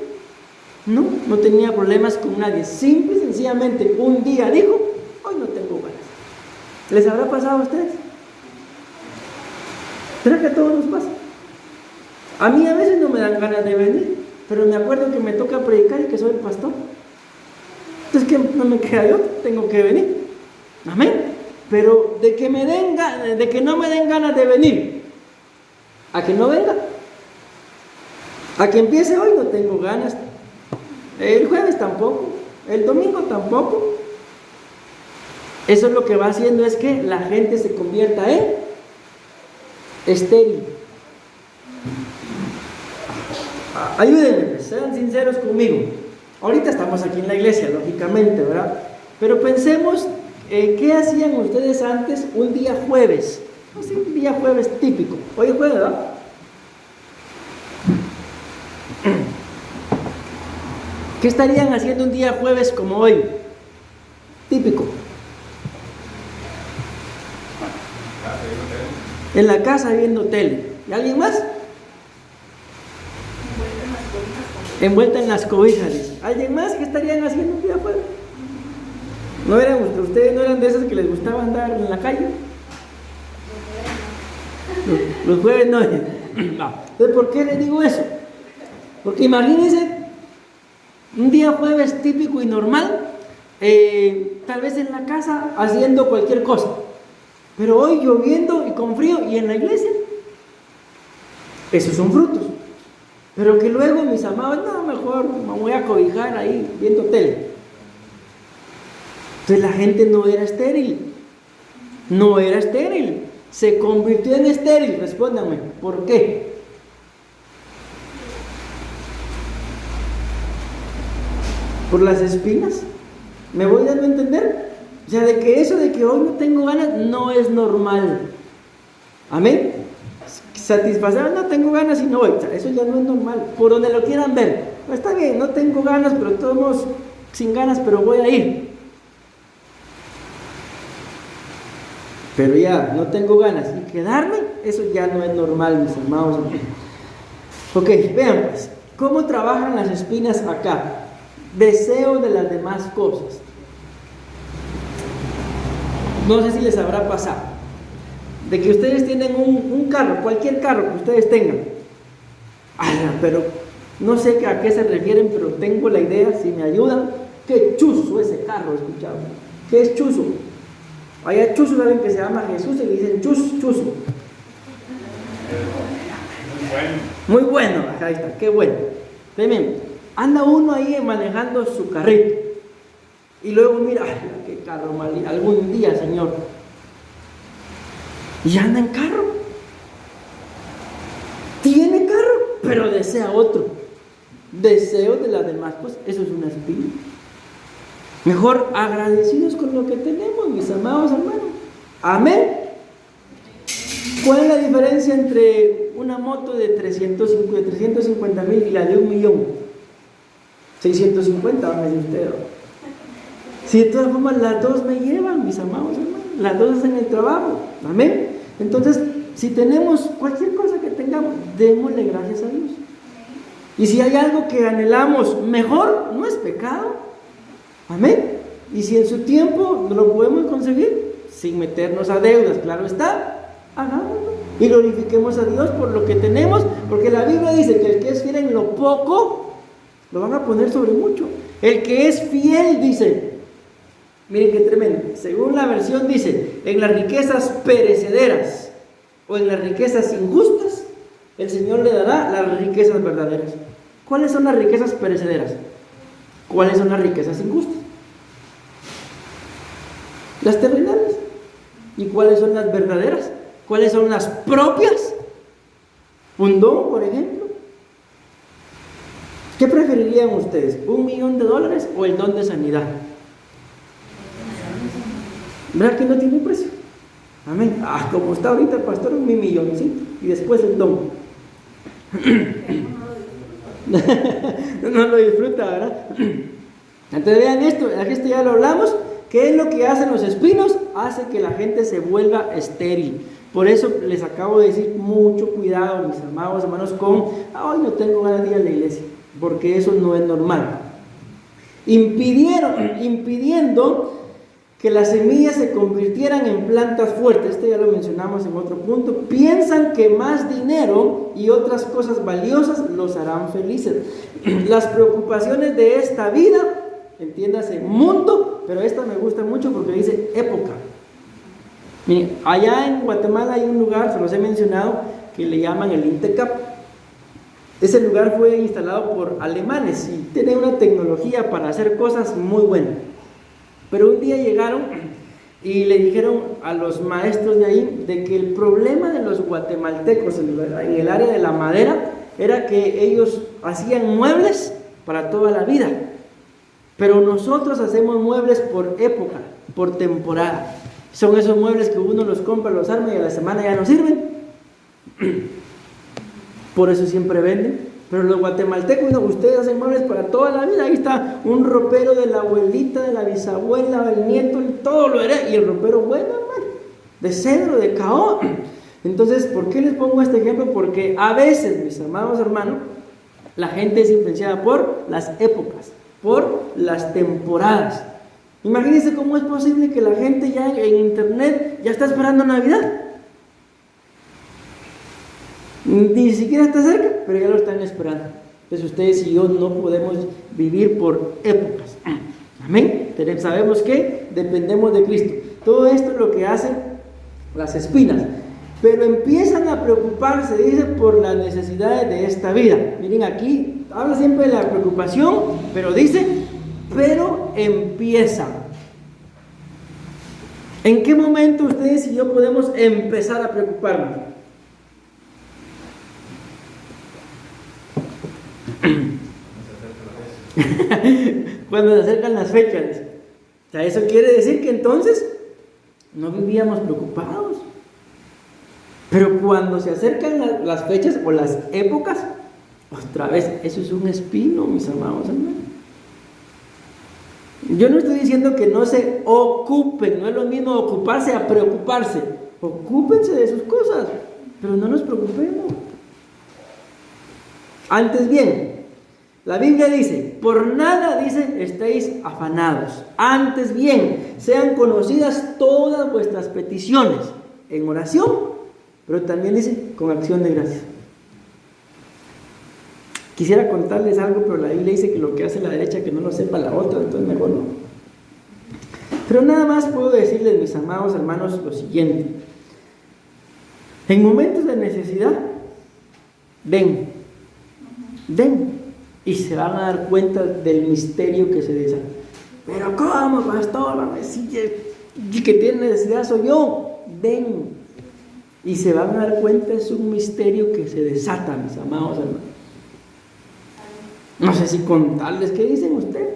No tenía problemas con nadie. Simple y sencillamente un día dijo, hoy no tengo ganas. ¿Les habrá pasado a ustedes? ¿Será que a todos nos pasa? A mí a veces no me dan ganas de venir, pero me acuerdo que me toca predicar y que soy el pastor. Entonces que no me queda de otro, tengo que venir. Amén. Pero de que no me den ganas de venir, a que no venga, a que empiece hoy no tengo ganas, el jueves tampoco, el domingo tampoco. Eso es lo que va haciendo, es que la gente se convierta en estéril. Ayúdenme, sean sinceros conmigo. Ahorita estamos aquí en la iglesia, lógicamente, ¿verdad? Pero pensemos, ¿qué hacían ustedes antes un día jueves? Así, un día jueves típico. Hoy es jueves, ¿verdad? ¿Qué estarían haciendo un día jueves como hoy? Típico. En la casa viendo tele. ¿Y alguien más? Envuelta en las cobijas. ¿Alguien más? ¿Qué estarían haciendo un día jueves? ¿Ustedes no eran de esas que les gustaba andar en la calle? Los jueves no. Entonces, ¿por qué les digo eso? Porque imagínense un día jueves típico y normal, tal vez en la casa haciendo cualquier cosa, pero hoy lloviendo y con frío y en la iglesia. Esos son frutos. Pero que luego, mis amados, no, mejor me voy a cobijar ahí viendo tele. Entonces la gente no era estéril, se convirtió en estéril. Respóndanme, ¿por qué? ¿Por las espinas? ¿Me voy dando a entender? O sea, de que eso de que hoy no tengo ganas no es normal. Amén. Satisfacer, no tengo ganas y no voy. O sea, eso ya no es normal. Por donde lo quieran ver. Pues está bien, no tengo ganas, pero todos sin ganas, pero voy a ir. Pero ya, no tengo ganas y quedarme, eso ya no es normal, mis amados. Ok, vean pues, ¿cómo trabajan las espinas acá? Deseo de las demás cosas. No sé si les habrá pasado, de que ustedes tienen un carro, cualquier carro que ustedes tengan. Pero no sé a qué se refieren, pero tengo la idea, si me ayudan. Qué chuzo ese carro, escuchado. ¿Qué es chuzo? Allá chuzo, saben que se llama Jesús y le dicen chuzo. Muy bueno, ahí está, qué bueno. Ven, anda uno ahí manejando su carrito y luego mira, qué carro mal, algún día, Señor. Y anda en carro, tiene carro, pero desea otro. Deseo de las demás cosas, eso es una espina. Mejor agradecidos con lo que tenemos, mis amados hermanos. Amén. ¿Cuál es la diferencia entre una moto de 350,000 y la de 1,000,000? 650, van a decir ustedes. Si de todas formas las dos me llevan, mis amados hermanos, las dos hacen el trabajo. Amén. Entonces, si tenemos cualquier cosa que tengamos, démosle gracias a Dios. Y si hay algo que anhelamos mejor, no es pecado. Amén. Y si en su tiempo no lo podemos conseguir, sin meternos a deudas, claro está, hagámoslo y glorifiquemos a Dios por lo que tenemos, porque la Biblia dice que el que es fiel en lo poco, lo van a poner sobre mucho. El que es fiel, dice, miren qué tremendo, según la versión dice, en las riquezas perecederas o en las riquezas injustas, el Señor le dará las riquezas verdaderas. ¿Cuáles son las riquezas perecederas? ¿Cuáles son las riquezas injustas? Las terrenales. ¿Y cuáles son las verdaderas? ¿Cuáles son las propias? Un don, por ejemplo. ¿Qué preferirían ustedes? ¿$1 millón o el don de sanidad? ¿Verdad que no tiene precio? Amén. Como está ahorita el pastor, $1 milloncito. Y después el don. No lo disfruta, ¿verdad? Entonces vean esto ya lo hablamos. ¿Qué es lo que hacen los espinos? Hace que la gente se vuelva estéril. Por eso les acabo de decir, mucho cuidado, mis amados hermanos, con hoy no tengo ganas de ir a la iglesia, porque eso no es normal. Impidiendo que las semillas se convirtieran en plantas fuertes. Ya lo mencionamos en otro punto. Piensan que más dinero y otras cosas valiosas los harán felices. Las preocupaciones de esta vida, entiéndase mundo, pero esta me gusta mucho porque dice época. Miren, allá en Guatemala hay un lugar, se los he mencionado, que le llaman el INTECAP. Ese lugar fue instalado por alemanes y tiene una tecnología para hacer cosas muy buenas. Pero un día llegaron y le dijeron a los maestros de ahí de que el problema de los guatemaltecos en el área de la madera era que ellos hacían muebles para toda la vida, pero nosotros hacemos muebles por época, por temporada. Son esos muebles que uno los compra, los arma y a la semana ya no sirven. Por eso siempre venden. Pero los guatemaltecos, no, ustedes hacen muebles para toda la vida. Ahí está un ropero de la abuelita, de la bisabuela, del nieto, y todo lo hereda. Y el ropero bueno, hermano, de cedro, de caoba. Entonces, ¿por qué les pongo este ejemplo? Porque a veces, mis amados hermanos, la gente es influenciada por las épocas, por las temporadas. Imagínense cómo es posible que la gente ya en internet ya está esperando Navidad. Ni siquiera está cerca, pero ya lo están esperando. Entonces ustedes y yo no podemos vivir por épocas. Amén. Sabemos que dependemos de Cristo. Todo esto es lo que hacen las espinas. Pero empiezan a preocuparse, dice, por las necesidades de esta vida. Miren aquí, habla siempre de la preocupación, pero dice, pero empieza. ¿En qué momento ustedes y yo podemos empezar a preocuparnos? Cuando se acercan las fechas. O sea, eso quiere decir que entonces no vivíamos preocupados. Pero cuando se acercan las fechas o las épocas, otra vez, eso es un espino, mis amados hermanos. Yo no estoy diciendo que no se ocupen, no es lo mismo ocuparse a preocuparse. Ocúpense de sus cosas, pero no nos preocupemos. Antes bien, la Biblia dice, por nada, dice, estéis afanados. Antes bien, sean conocidas todas vuestras peticiones en oración, pero también dice, con acción de gracias. Quisiera contarles algo, pero la Biblia dice que lo que hace la derecha que no lo sepa la otra, entonces mejor no. Pero nada más puedo decirles, mis amados hermanos, lo siguiente. En momentos de necesidad, den, y se van a dar cuenta del misterio que se desata. Pero ¿cómo, pastor? Si que tiene necesidad soy yo. Den, y se van a dar cuenta, es un misterio que se desata, mis amados hermanos. No sé si contarles, ¿qué dicen ustedes?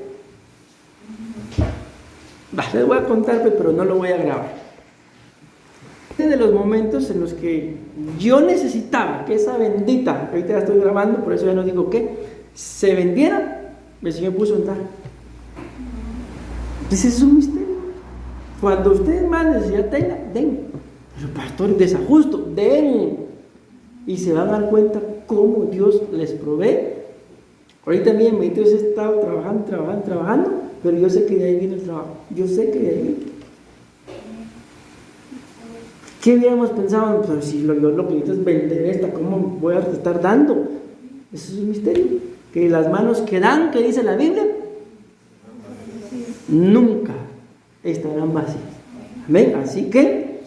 Les voy a contar, pero no lo voy a grabar. De los momentos en los que yo necesitaba que esa bendita, ahorita la estoy grabando, por eso ya no digo qué, se vendiera, el Señor puso a entrar. Entonces es un misterio. Cuando ustedes más necesidad tengan, den. Pero pastor, desajusto, den. Y se van a dar cuenta cómo Dios les provee. Ahorita bien, he estado trabajando, pero yo sé que de ahí viene el trabajo. Yo sé que de ahí viene. ¿Qué hubiéramos pensado? Pero si yo lo que necesito es vender esta, ¿cómo voy a estar dando? Eso es un misterio. Que las manos que dan, que dice la Biblia, nunca estarán vacías. Amén. Así que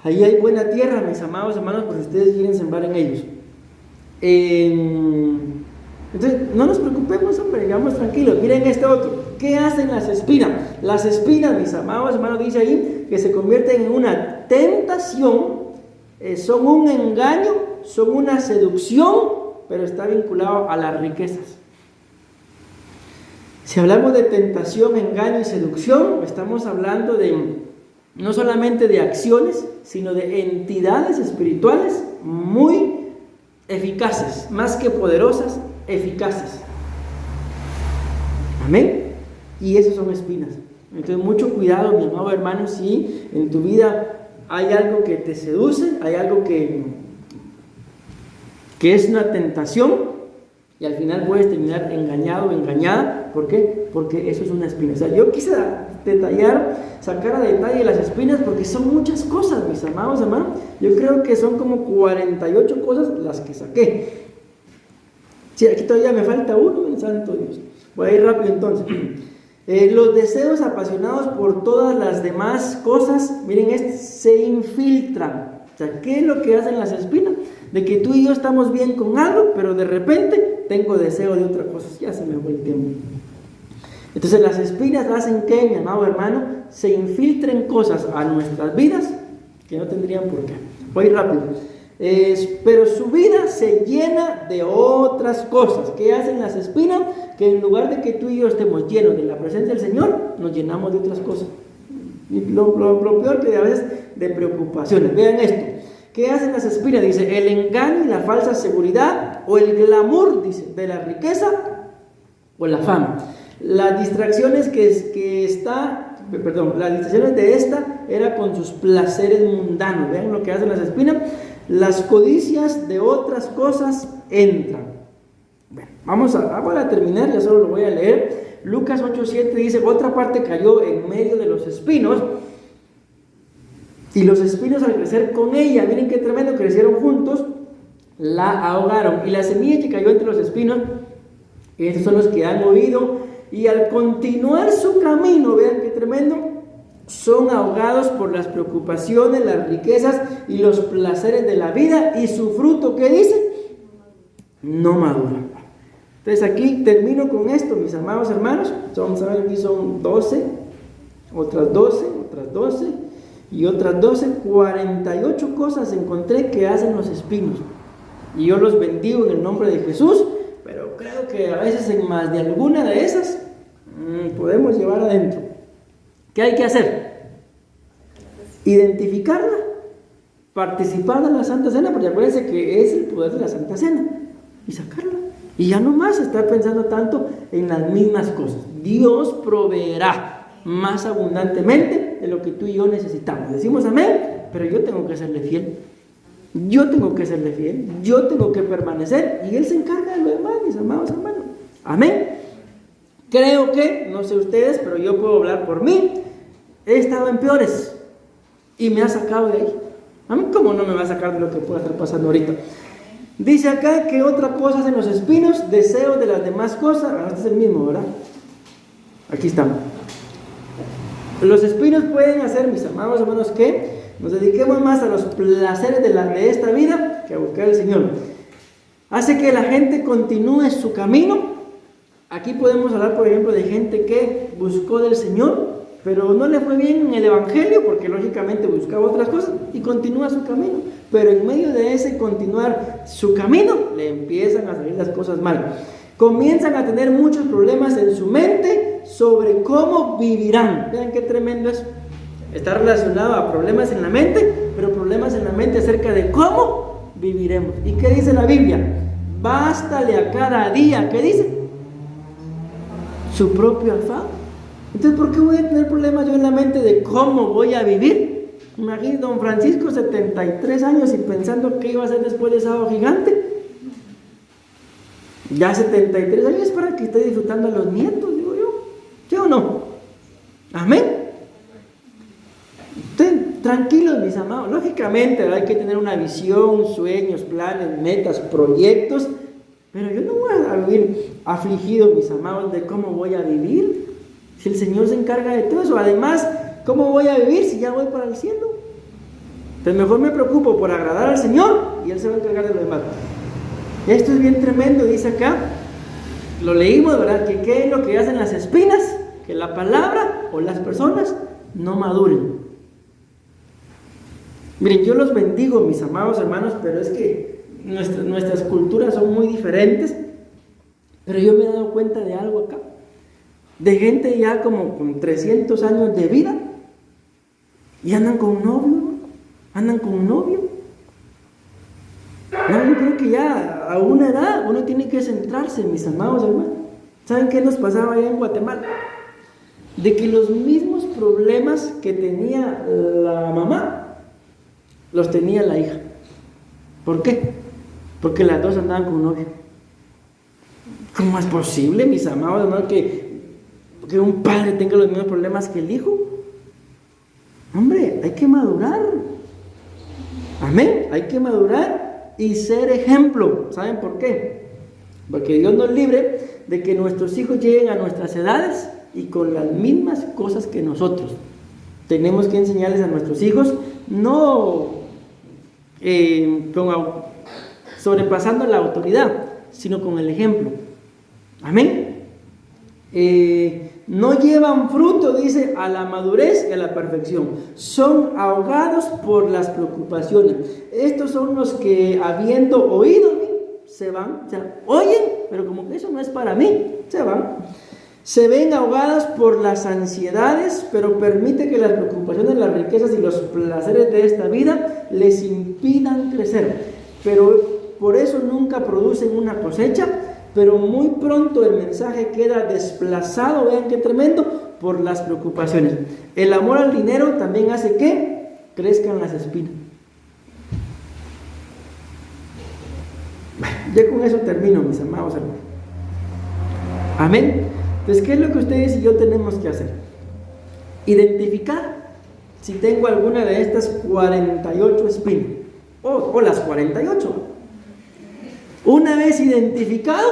ahí hay buena tierra, mis amados hermanos, por si ustedes quieren sembrar en ellos. Entonces, no nos preocupemos, hombre, digamos tranquilos. Miren este otro. ¿Qué hacen las espinas? Las espinas, mis amados hermanos, dice ahí, que se convierten en una tentación, son un engaño, son una seducción, pero está vinculado a las riquezas. Si hablamos de tentación, engaño y seducción, estamos hablando de no solamente de acciones, sino de entidades espirituales muy eficaces, más que poderosas, eficaces. Amén. Y esas son espinas. Entonces, mucho cuidado, mi amado hermano, si en tu vida hay algo que te seduce, hay algo que es una tentación, y al final puedes terminar engañado o engañada. ¿Por qué? Porque eso es una espina. O sea, yo quise sacar a detalle las espinas, porque son muchas cosas, mis amados hermanos. Yo creo que son como 48 cosas las que saqué. Sí, aquí todavía me falta uno, el santo Dios. Voy a ir rápido entonces. Los deseos apasionados por todas las demás cosas, miren, se infiltran. O sea, ¿qué es lo que hacen las espinas? De que tú y yo estamos bien con algo, pero de repente tengo deseo de otra cosa. Ya se me fue el tiempo. Entonces las espinas hacen que, mi amado hermano, se infiltren cosas a nuestras vidas que no tendrían por qué. Voy a ir rápido. Pero su vida se llena de otras cosas. ¿Qué hacen las espinas? Que en lugar de que tú y yo estemos llenos de la presencia del Señor, nos llenamos de otras cosas. Y lo peor que a veces de preocupaciones. Vean esto. ¿Qué hacen las espinas? Dice, el engaño y la falsa seguridad, o el glamour, dice, de la riqueza o la fama. Las distracciones las distracciones de esta era con sus placeres mundanos. Vean lo que hacen las espinas. Las codicias de otras cosas entran. Bueno, vamos a terminar, ya solo lo voy a leer. Lucas 8:7 dice, otra parte cayó en medio de los espinos, y los espinos al crecer con ella, miren qué tremendo, crecieron juntos, la ahogaron. Y la semilla que cayó entre los espinos, estos son los que han oído, y al continuar su camino, vean qué tremendo, son ahogados por las preocupaciones, las riquezas y los placeres de la vida, y su fruto, ¿qué dice? No madura. Entonces aquí termino con esto, mis amados hermanos. Vamos a ver, aquí son 12, otras 12, otras 12 y otras 12, 48 cosas encontré que hacen los espinos. Y yo los bendigo en el nombre de Jesús, pero creo que a veces en más de alguna de esas podemos llevar adentro. ¿Qué hay que hacer? Identificarla, participar de la Santa Cena, porque acuérdense que es el poder de la Santa Cena, y sacarla. Y ya no más estar pensando tanto en las mismas cosas. Dios proveerá más abundantemente de lo que tú y yo necesitamos. Decimos amén, pero yo tengo que serle fiel. Yo tengo que serle fiel. Yo tengo que permanecer, y Él se encarga de lo demás, mis amados hermanos. Amén. Creo que, no sé ustedes, pero yo puedo hablar por mí, he estado en peores y me ha sacado de ahí. A mí, ¿cómo no me va a sacar de lo que pueda estar pasando ahorita? Dice acá que otra cosa hacen los espinos, deseos de las demás cosas. Este es el mismo, ¿verdad? Aquí estamos. Los espinos pueden hacer, mis amados hermanos, que nos dediquemos más a los placeres de esta vida que a buscar al Señor. Hace que la gente continúe su camino. Aquí podemos hablar, por ejemplo, de gente que buscó del Señor, pero no le fue bien en el Evangelio, porque lógicamente buscaba otras cosas, y continúa su camino. Pero en medio de ese continuar su camino, le empiezan a salir las cosas mal. Comienzan a tener muchos problemas en su mente sobre cómo vivirán. Vean qué tremendo es. Está relacionado a problemas en la mente, pero problemas en la mente acerca de cómo viviremos. ¿Y qué dice la Biblia? Bástale a cada día, ¿qué dice? Su propio afán. Entonces, ¿por qué voy a tener problemas yo en la mente de cómo voy a vivir? Imagínate, don Francisco, 73 años, y pensando qué iba a hacer después de Sábado Gigante. Ya 73 años es para que esté disfrutando a los nietos, digo yo. ¿Sí o no? Amén. Estén tranquilos, mis amados. Lógicamente hay que tener una visión, sueños, planes, metas, proyectos. Pero yo no voy a vivir afligido, mis amados, de cómo voy a vivir, si el Señor se encarga de todo eso. Además, ¿cómo voy a vivir si ya voy para el cielo? Entonces mejor me preocupo por agradar al Señor, y Él se va a encargar de lo demás. Esto es bien tremendo, dice acá, lo leímos, ¿verdad? Que qué es lo que hacen las espinas, que la palabra o las personas no maduren. Miren, yo los bendigo, mis amados hermanos, pero es que nuestras culturas son muy diferentes. Pero yo me he dado cuenta de algo acá, de gente ya como con 300 años de vida y andan con novio. No, yo creo que ya a una edad uno tiene que centrarse, mis amados hermanos. ¿Saben qué nos pasaba allá en Guatemala? De que los mismos problemas que tenía la mamá los tenía la hija. ¿Por qué? Porque las dos andaban con novio. ¿Cómo es posible, mis amados hermanos, que un padre tenga los mismos problemas que el hijo? Hombre, hay que madurar. Amén, hay que madurar y ser ejemplo. ¿Saben por qué? Porque Dios nos libre de que nuestros hijos lleguen a nuestras edades y con las mismas cosas que nosotros. Tenemos que enseñarles a nuestros hijos, no sobrepasando la autoridad, sino con el ejemplo. Amén. No llevan fruto, dice, a la madurez y a la perfección. Son ahogados por las preocupaciones. Estos son los que, habiendo oído, se van. O sea, oyen, pero como que eso no es para mí, se van. Se ven ahogadas por las ansiedades, pero permite que las preocupaciones, las riquezas y los placeres de esta vida les impidan crecer. Pero por eso nunca producen una cosecha, pero muy pronto el mensaje queda desplazado, vean qué tremendo, por las preocupaciones. El amor al dinero también hace que crezcan las espinas. Ya con eso termino, mis amados hermanos. Amén. Entonces, ¿qué es lo que ustedes y yo tenemos que hacer? Identificar si tengo alguna de estas 48 espinas, o las 48. Una vez identificado,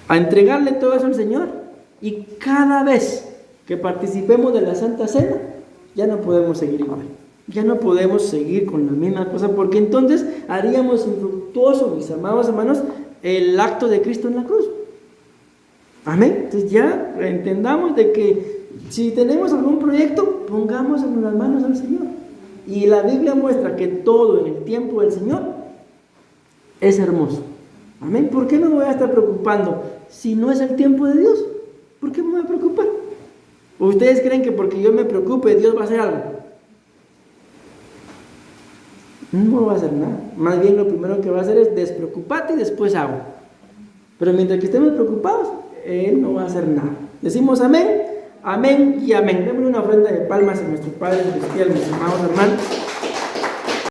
a entregarle todo eso al Señor. Y cada vez que participemos de la Santa Cena, ya no podemos seguir igual. Ya no podemos seguir con la misma cosa, porque entonces haríamos infructuoso, mis amados hermanos, el acto de Cristo en la cruz. Amén. Entonces ya entendamos de que si tenemos algún proyecto, pongámoslo en las manos del Señor. Y la Biblia muestra que todo en el tiempo del Señor es hermoso. Amén. ¿Por qué me voy a estar preocupando si no es el tiempo de Dios? ¿Por qué me voy a preocupar? ¿Ustedes creen que porque yo me preocupe Dios va a hacer algo? No va a hacer nada. Más bien lo primero que va a hacer es despreocuparte y después hago. Pero mientras que estemos preocupados, Él no va a hacer nada. Decimos amén, amén y amén. Démosle una ofrenda de palmas a nuestro Padre Celestial, mis amados hermanos.